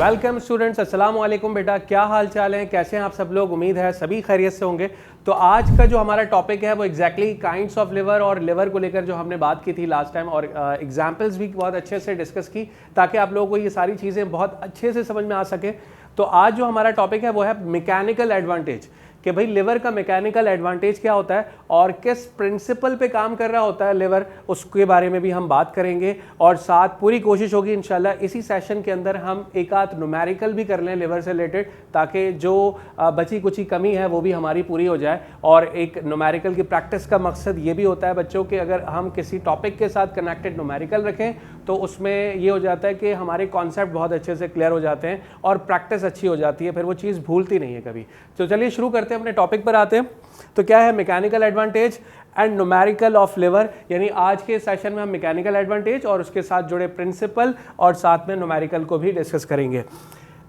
Welcome students, अस्सलाम वालेकुम बेटा, क्या हाल चाल है, कैसे हैं आप सब लोग। उम्मीद है सभी खैरियत से होंगे। तो आज का जो हमारा टॉपिक है वो एग्जैक्टली काइंड्स ऑफ लिवर और लिवर को लेकर जो हमने बात की थी लास्ट टाइम, और एग्जांपल्स भी बहुत अच्छे से डिस्कस की ताकि आप लोगों को ये सारी चीज़ें बहुत अच्छे से समझ में आ सके। तो आज जो हमारा टॉपिक है वो है मैकेनिकल एडवांटेज, कि भाई लिवर का मैकेनिकल एडवांटेज क्या होता है और किस प्रिंसिपल पे काम कर रहा होता है लिवर, उसके बारे में भी हम बात करेंगे। और साथ पूरी कोशिश होगी इंशाल्लाह इसी सेशन के अंदर हम एक आध न्यूमेरिकल भी कर लें लिवर से रिलेटेड, ताकि जो बची कुछ कमी है वो भी हमारी पूरी हो जाए। और एक न्यूमेरिकल की प्रैक्टिस का मकसद ये भी होता है बच्चों कि अगर हम किसी टॉपिक के साथ कनेक्टेड न्यूमेरिकल रखें तो उसमें ये हो जाता है कि हमारे कॉन्सेप्ट बहुत अच्छे से क्लियर हो जाते हैं और प्रैक्टिस अच्छी हो जाती है, फिर वो चीज़ भूलती नहीं है कभी। तो चलिए शुरू करते हैं, अपने टॉपिक पर आते हैं। तो क्या है mechanical advantage and numerical of liver, यानी आज के सेशन में हम मैकेनिकल एडवांटेज और उसके साथ जुड़े प्रिंसिपल और साथ में न्यूमेरिकल को भी डिस्कस करेंगे।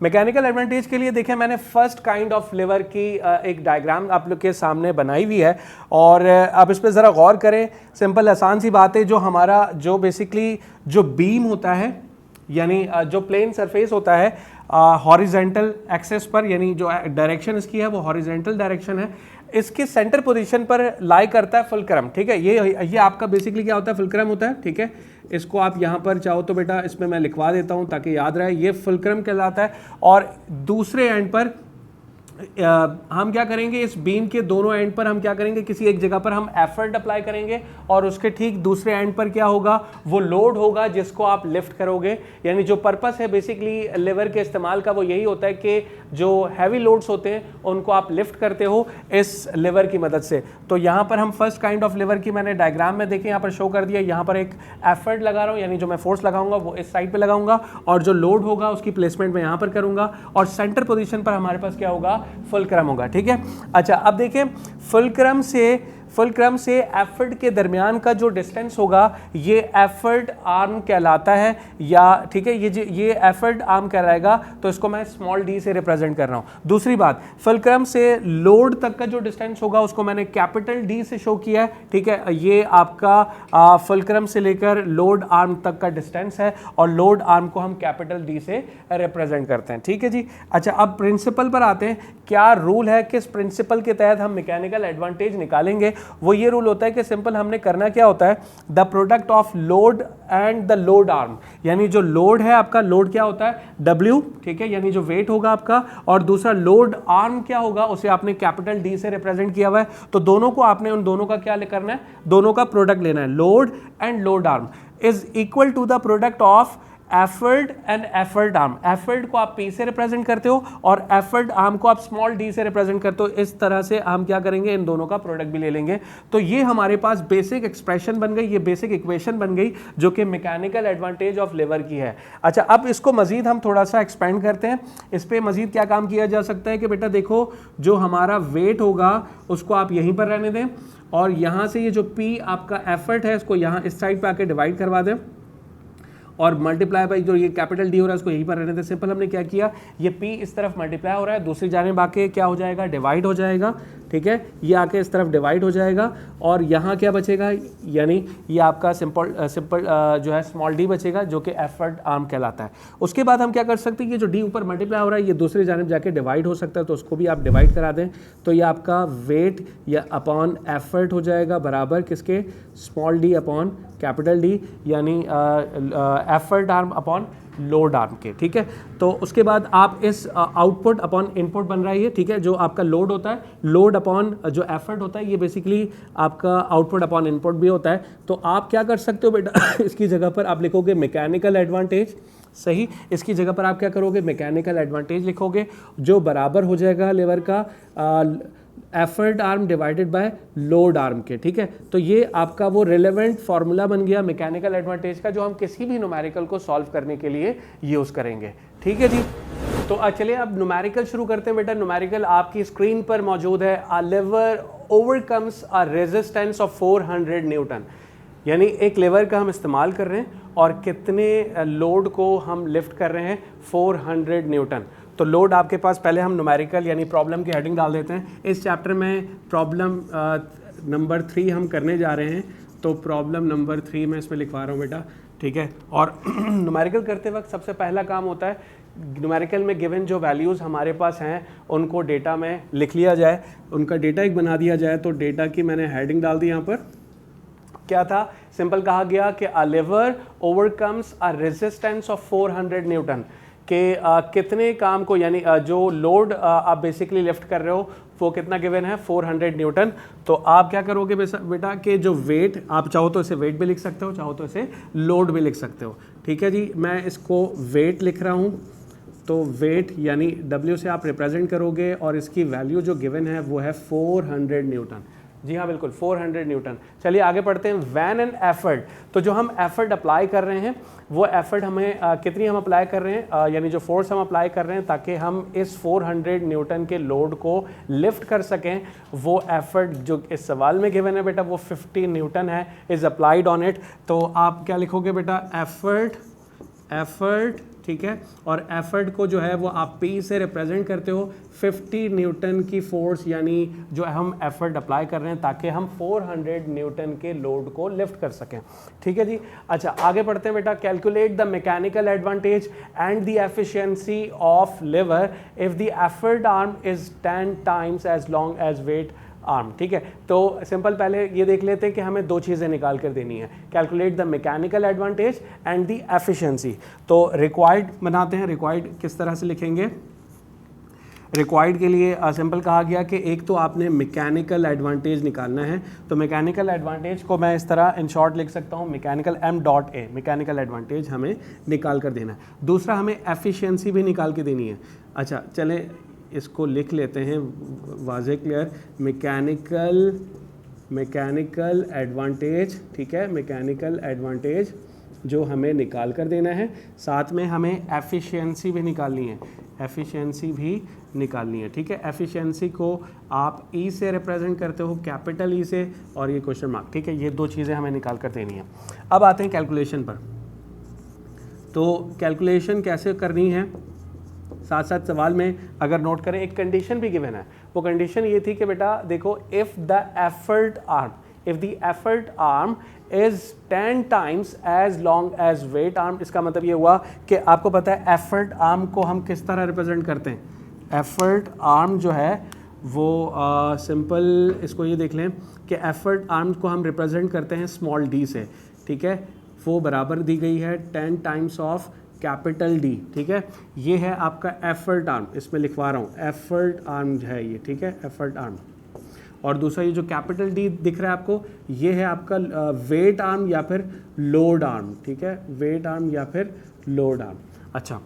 मैकेनिकल एडवांटेज के लिए देखें, मैंने फर्स्ट काइंड ऑफ लिवर की एक डायग्राम आप लोग के सामने बनाई हुई है और आप इस पर ज़रा गौर करें। सिंपल आसान सी बात है, जो हमारा जो बेसिकली जो बीम होता है, यानी जो प्लेन सरफेस होता है हॉरिजेंटल एक्सेस पर, यानी जो डायरेक्शन इसकी है वो हॉरिजेंटल डायरेक्शन है, इसके सेंटर पोजीशन पर लाई करता है फुलक्रम। ठीक है, ये आपका बेसिकली क्या होता है, फुलक्रम होता है। ठीक है, इसको आप यहाँ पर चाहो तो बेटा इसमें मैं लिखवा देता हूँ ताकि याद रहे, ये फुलक्रम कहलाता है। और दूसरे एंड पर हम क्या करेंगे, इस बीम के दोनों एंड पर हम क्या करेंगे, किसी एक जगह पर हम एफर्ट अप्लाई करेंगे और उसके ठीक दूसरे एंड पर क्या होगा, वो लोड होगा जिसको आप लिफ्ट करोगे। यानी जो पर्पस है बेसिकली लिवर के इस्तेमाल का वो यही होता है कि जो हैवी लोड्स होते हैं उनको आप लिफ्ट करते हो इस लिवर की मदद से। तो यहाँ पर हम फर्स्ट काइंड ऑफ लिवर की मैंने डायग्राम में देखें यहाँ पर शो कर दिया। यहाँ पर एक एफर्ट लगा रहा हूँ, यानी जो मैं फोर्स लगाऊंगा वो इस साइड पे लगाऊंगा और जो लोड होगा उसकी प्लेसमेंट मैं यहाँ पर करूँगा और सेंटर पोजीशन पर हमारे पास क्या होगा, फुलक्रम होगा। ठीक है, अच्छा अब देखें फुलक्रम से एफर्ट के दरमियान का जो डिस्टेंस होगा ये एफर्ट आर्म कहलाता है, या ठीक है ये एफर्ट आर्म कहलाएगा, तो इसको मैं स्मॉल डी से रिप्रेजेंट कर रहा हूँ। दूसरी बात, फुलक्रम से लोड तक का जो डिस्टेंस होगा उसको मैंने कैपिटल डी से शो किया है। ठीक है, ये आपका फुलक्रम से लेकर लोड आर्म तक का डिस्टेंस है और लोड आर्म को हम कैपिटल डी से रिप्रेजेंट करते हैं। ठीक है जी, अच्छा अब प्रिंसिपल पर आते हैं। क्या रूल है, किस प्रिंसिपल के तहत हम मैकेनिकल एडवांटेज निकालेंगे? वो ये रूल होता है कि सिंपल हमने करना क्या होता है, the product of load and the load arm, यानी जो लोड है आपका, लोड क्या होता है, W, ठीक है, यानी जो वेट होगा आपका, और दूसरा लोड आर्म क्या होगा, उसे आपने कैपिटल D से रिप्रेजेंट किया हुआ है। तो दोनों को आपने उन दोनों का क्या करना है, दोनों का प्रोडक्ट लेना है। Load and load arm is equal to the product of effort and effort arm. Effort को आप P से रिप्रेजेंट करते हो और एफर्ट आर्म को आप स्मॉल d से रिप्रेजेंट करते हो। इस तरह से हम क्या करेंगे, इन दोनों का प्रोडक्ट भी ले लेंगे। तो ये हमारे पास बेसिक एक्सप्रेशन बन गई, ये बेसिक इक्वेशन बन गई जो कि मैकेनिकल एडवांटेज ऑफ लिवर की है। अच्छा अब इसको मजीद हम थोड़ा सा एक्सपेंड करते हैं। इस पर मजीद क्या काम किया जा सकता है कि बेटा देखो, जो हमारा वेट होगा उसको आप यहीं पर रहने दें और यहाँ से ये जो P आपका एफर्ट है इसको यहाँ इस साइड पर आके डिवाइड करवा दें और मल्टीप्लाई बाई जो ये कैपिटल डी हो रहा है उसको यहीं पर रहने दें। सिंपल हमने क्या किया, ये P इस तरफ मल्टीप्लाई हो रहा है, दूसरी जानिब आके क्या हो जाएगा, डिवाइड हो जाएगा। ठीक है, ये आके इस तरफ डिवाइड हो जाएगा और यहाँ क्या बचेगा, यानी ये आपका सिंपल जो है स्मॉल d बचेगा जो कि एफर्ट आर्म कहलाता है। उसके बाद हम क्या कर सकते हैं, ये जो d ऊपर मल्टीप्लाई हो रहा है ये दूसरी जानिब जाके डिवाइड हो सकता है, तो उसको भी आप डिवाइड करा दें। तो ये आपका वेट या अपॉन एफर्ट हो जाएगा बराबर किसके, small d upon capital D, यानी effort arm upon load arm के। ठीक है, तो उसके बाद आप इस आउटपुट अपॉन इनपुट बन रहा है ये। ठीक है, जो आपका लोड होता है, लोड अपॉन जो एफर्ट होता है, ये बेसिकली आपका आउटपुट अपॉन इनपुट भी होता है। तो आप क्या कर सकते हो बेटा इसकी जगह पर आप लिखोगे मैकेनिकल एडवांटेज, सही, इसकी जगह पर आप क्या करोगे, मैकेनिकल एडवांटेज लिखोगे जो बराबर हो जाएगा लिवर का effort arm divided by load arm के। ठीक है, तो ये आपका वो रिलेवेंट फार्मूला बन गया मैकेनिकल एडवांटेज का, जो हम किसी भी न्यूमेरिकल को सॉल्व करने के लिए यूज़ करेंगे। ठीक है जी, तो चलिए अब न्यूमेरिकल शुरू करते हैं बेटा। न्यूमेरिकल आपकी स्क्रीन पर मौजूद है। A lever overcomes a resistance of 400 newton, यानी एक लेवर का हम इस्तेमाल कर रहे हैं और कितने लोड को हम लिफ्ट कर रहे हैं, 400 न्यूटन। तो लोड आपके पास, पहले हम न्यूमेरिकल यानी प्रॉब्लम की हेडिंग डाल देते हैं। इस चैप्टर में प्रॉब्लम नंबर 3 हम करने जा रहे हैं, तो प्रॉब्लम नंबर 3 मैं इसमें लिखवा रहा हूँ बेटा। ठीक है, और न्यूमेरिकल करते वक्त सबसे पहला काम होता है न्यूमेरिकल में गिवन जो वैल्यूज़ हमारे पास हैं उनको डेटा में लिख लिया जाए, उनका डेटा एक बना दिया जाए। तो डेटा की मैंने हेडिंग डाल दी यहाँ पर, क्या था, सिंपल कहा गया कि a lever overcomes a resistance of 400 newton, कि कितने काम को, यानी जो लोड आप बेसिकली लिफ्ट कर रहे हो वो कितना गिवन है, 400 न्यूटन। तो आप क्या करोगे बेटा कि जो वेट, आप चाहो तो इसे वेट भी लिख सकते हो, चाहो तो इसे लोड भी लिख सकते हो। ठीक है जी, मैं इसको वेट लिख रहा हूँ। तो वेट यानी W से आप रिप्रेजेंट करोगे और इसकी वैल्यू जो गिवन है वो है 400 न्यूटन। जी हाँ बिल्कुल 400 न्यूटन। चलिए आगे पढ़ते हैं। व्हेन एन एफर्ट, तो जो हम एफर्ट अप्लाई कर रहे हैं वो एफर्ट हमें कितनी हम अप्लाई कर रहे हैं, यानी जो फोर्स हम अप्लाई कर रहे हैं ताकि हम इस 400 न्यूटन के लोड को लिफ्ट कर सकें, वो एफर्ट जो इस सवाल में गिवन है बेटा वो 50 न्यूटन है, इज़ अप्लाइड ऑन इट। तो आप क्या लिखोगे बेटा, एफर्ट, ठीक है, और एफर्ट को जो है वो आप P से रिप्रेजेंट करते हो 50 न्यूटन की फोर्स, यानी जो हम एफर्ट अप्लाई कर रहे हैं ताकि हम 400 न्यूटन के लोड को लिफ्ट कर सकें। ठीक है जी। अच्छा आगे पढ़ते हैं बेटा। Calculate the mechanical advantage and the efficiency of lever if the effort arm is 10 times as long as weight arm. ठीक है, तो सिंपल पहले ये देख लेते हैं कि हमें दो चीज़ें निकाल कर देनी है, calculate the mechanical advantage and the efficiency. तो रिक्वायर्ड बनाते हैं, रिक्वायर्ड किस तरह से लिखेंगे, रिक्वायर्ड के लिए सिंपल कहा गया कि एक तो आपने मैकेनिकल एडवांटेज निकालना है। तो मैकेनिकल एडवांटेज को मैं इस तरह इन शॉर्ट लिख सकता हूँ, मैकेनिकल M.A, मैकेनिकल एडवांटेज हमें निकाल कर देना है। दूसरा हमें एफिशिएंसी भी निकाल के देनी है। अच्छा चलें इसको लिख लेते हैं वाज़े क्लियर, मैकेनिकल एडवांटेज। ठीक है, मैकेनिकल एडवांटेज जो हमें निकाल कर देना है, साथ में हमें एफिशिएंसी भी निकालनी है, एफिशिएंसी भी निकालनी है। ठीक है, एफिशिएंसी को आप E से रिप्रेजेंट करते हो, कैपिटल E से, और ये क्वेश्चन मार्क। ठीक है, ये दो चीज़ें हमें निकाल कर देनी है। अब आते हैं कैलकुलेशन पर। तो कैलकुलेशन कैसे करनी है, साथ साथ सवाल में अगर नोट करें एक कंडीशन भी गिवन है। वो कंडीशन ये थी कि बेटा देखो, if the effort arm is 10 times as long as weight arm. इसका मतलब ये हुआ कि आपको पता है एफर्ट आर्म को हम किस तरह रिप्रेजेंट करते हैं। एफर्ट आर्म जो है वो सिंपल इसको ये देख लें कि एफर्ट आर्म को हम रिप्रेजेंट करते हैं स्मॉल d से। ठीक है, वो बराबर दी गई है 10 टाइम्स ऑफ कैपिटल D। ठीक है, ये है आपका एफर्ट आर्म, इसमें लिखवा रहा हूँ एफर्ट आर्म है ये। ठीक है, एफर्ट आर्म। और दूसरा ये जो कैपिटल D दिख रहा है आपको, ये है आपका वेट आर्म या फिर लोड आर्म। ठीक है, वेट आर्म या फिर लोड आर्म। अच्छा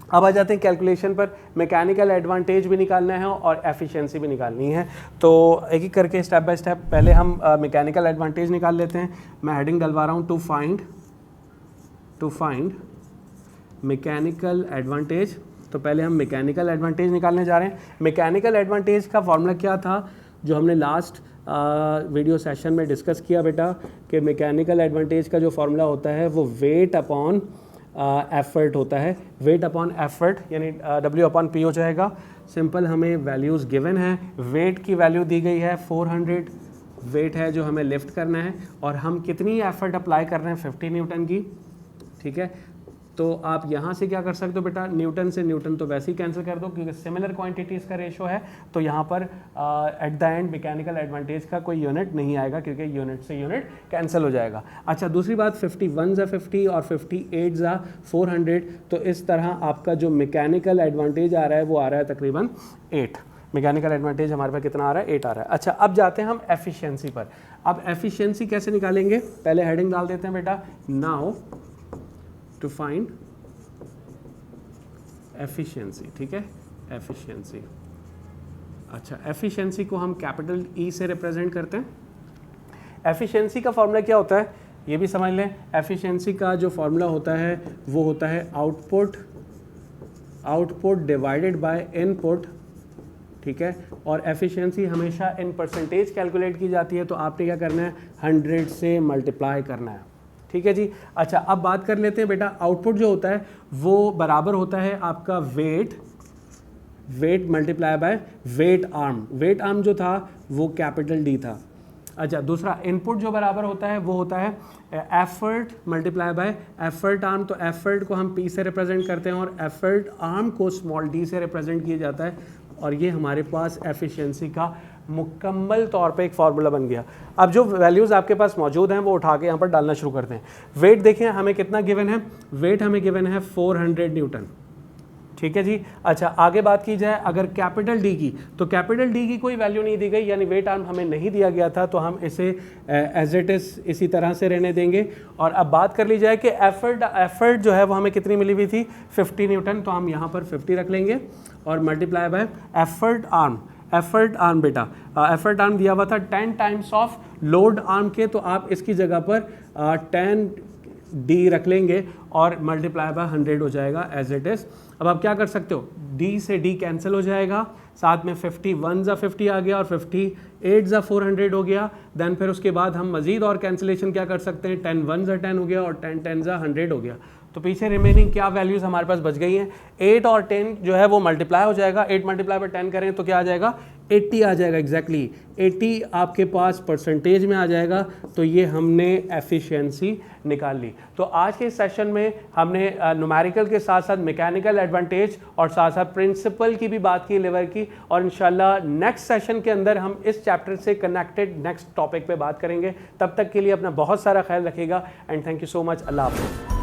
अब आ जाते हैं कैलकुलेशन पर। मैकेनिकल एडवांटेज भी निकालना है और एफिशिएंसी भी निकालनी है। तो एक एक करके स्टेप बाय स्टेप पहले हम मैकेनिकल एडवांटेज निकाल लेते हैं। मैं हेडिंग डलवा रहा हूँ, टू फाइंड मैकेनिकल एडवांटेज। तो पहले हम मैकेनिकल एडवांटेज निकालने जा रहे हैं। मैकेनिकल एडवांटेज का फॉर्मूला क्या था जो हमने लास्ट वीडियो सेशन में डिस्कस किया बेटा, कि मैकेनिकल एडवांटेज का जो फॉर्मूला होता है वो वेट अपॉन एफर्ट होता है। वेट अपॉन एफर्ट यानी W अपॉन P हो जाएगा। सिंपल हमें वैल्यूज़ गिवन है, वेट की वैल्यू दी गई है 400, वेट है जो हमें लिफ्ट करना है, और हम कितनी एफर्ट अप्लाई कर रहे हैं 50 न्यूटन की। ठीक है, तो आप यहाँ से क्या कर सकते हो बेटा, न्यूटन से न्यूटन तो वैसे ही कैंसिल कर दो क्योंकि सिमिलर क्वांटिटीज़ का रेशो है। तो यहाँ पर at the end mechanical advantage का कोई यूनिट नहीं आएगा क्योंकि यूनिट से यूनिट कैंसिल हो जाएगा। अच्छा दूसरी बात, 51 ज़ा 50 और 58 ज़ा 400। तो इस तरह आपका जो मैकेनिकल एडवांटेज आ रहा है वो आ रहा है तकरीबन 8। मैकेनिकल एडवांटेज हमारे पास कितना आ रहा है, 8 आ रहा है। अच्छा अब जाते हैं हम एफिशिएंसी पर। अब एफिशिएंसी कैसे निकालेंगे, पहले हेडिंग डाल देते हैं बेटा, नाउ टू फाइंड एफिशिएंसी। ठीक है, एफिशिएंसी। अच्छा एफिशिएंसी को हम कैपिटल E से रिप्रेजेंट करते हैं। एफिशिएंसी का फॉर्मूला क्या होता है ये भी समझ लें। एफिशिएंसी का जो फॉर्मूला होता है वो होता है आउटपुट डिवाइडेड बाय इनपुट। ठीक है, और एफिशिएंसी हमेशा इन परसेंटेज कैलकुलेट की जाती है, तो आपने क्या करना है 100 से मल्टीप्लाई करना है। ठीक है जी। अच्छा अब बात कर लेते हैं बेटा, आउटपुट जो होता है वो बराबर होता है आपका weight multiply by weight arm. Weight arm जो था वो कैपिटल D था। अच्छा, दूसरा इनपुट जो बराबर होता है वो होता है effort multiply by effort arm. तो एफर्ट को हम P से रिप्रेजेंट करते हैं और एफर्ट आर्म को स्मॉल d से रिप्रेजेंट किया जाता है, और ये हमारे पास एफिशिएंसी का मुकम्मल तौर पे एक फार्मूला बन गया। अब जो वैल्यूज़ आपके पास मौजूद हैं वो उठा के यहाँ पर डालना शुरू करते हैं। वेट देखें हमें कितना गिवन है, वेट हमें गिवन है 400 न्यूटन, ठीक है जी। अच्छा, आगे बात की जाए अगर कैपिटल डी की, तो कैपिटल डी की कोई वैल्यू नहीं दी गई, यानी वेट आर्म हमें नहीं दिया गया था, तो हम इसे एज इट इज़ इसी तरह से रहने देंगे। और अब बात कर ली जाए कि एफर्ट जो है वो हमें कितनी मिली हुई थी 50 न्यूटन, तो हम यहाँ पर 50 रख लेंगे और मल्टीप्लाई बाय एफर्ट आर्म बेटा, एफर्ट आर्म दिया हुआ था 10 टाइम्स ऑफ लोड आर्म के, तो आप इसकी जगह पर 10 डी रख लेंगे और मल्टीप्लाई बाय 100 हो जाएगा एज इट इज़। अब आप क्या कर सकते हो, डी से डी कैंसिल हो जाएगा, साथ में 51 ज़ा 50 आ गया और 58 ज़ा 400 हो गया। देन फिर उसके बाद हम मज़ीद और कैंसिलेशन क्या कर सकते हैं, 10 1 ज़ा 10 हो गया और 10 10 ज़ा 100 हो गया। तो पीछे रिमेनिंग क्या वैल्यूज़ हमारे पास बच गई हैं, 8 और 10 जो है वो मल्टीप्लाई हो जाएगा, 8 मल्टीप्लाई बाय 10 करें तो क्या आ जाएगा 80 आ जाएगा, एग्जैक्टली 80 आपके पास परसेंटेज में आ जाएगा। तो ये हमने एफिशिएंसी निकाल ली। तो आज के इस सेशन में हमने न्यूमेरिकल के साथ साथ मैकेनिकल एडवांटेज और साथ साथ प्रिंसिपल की भी बात की लिवर की, और इंशाल्लाह नेक्स्ट सेशन के अंदर हम इस चैप्टर से कनेक्टेड नेक्स्ट टॉपिक पे बात करेंगे। तब तक के लिए अपना बहुत सारा ख्याल रखिएगा and thank you so much. अल्लाह हाफ़िज़।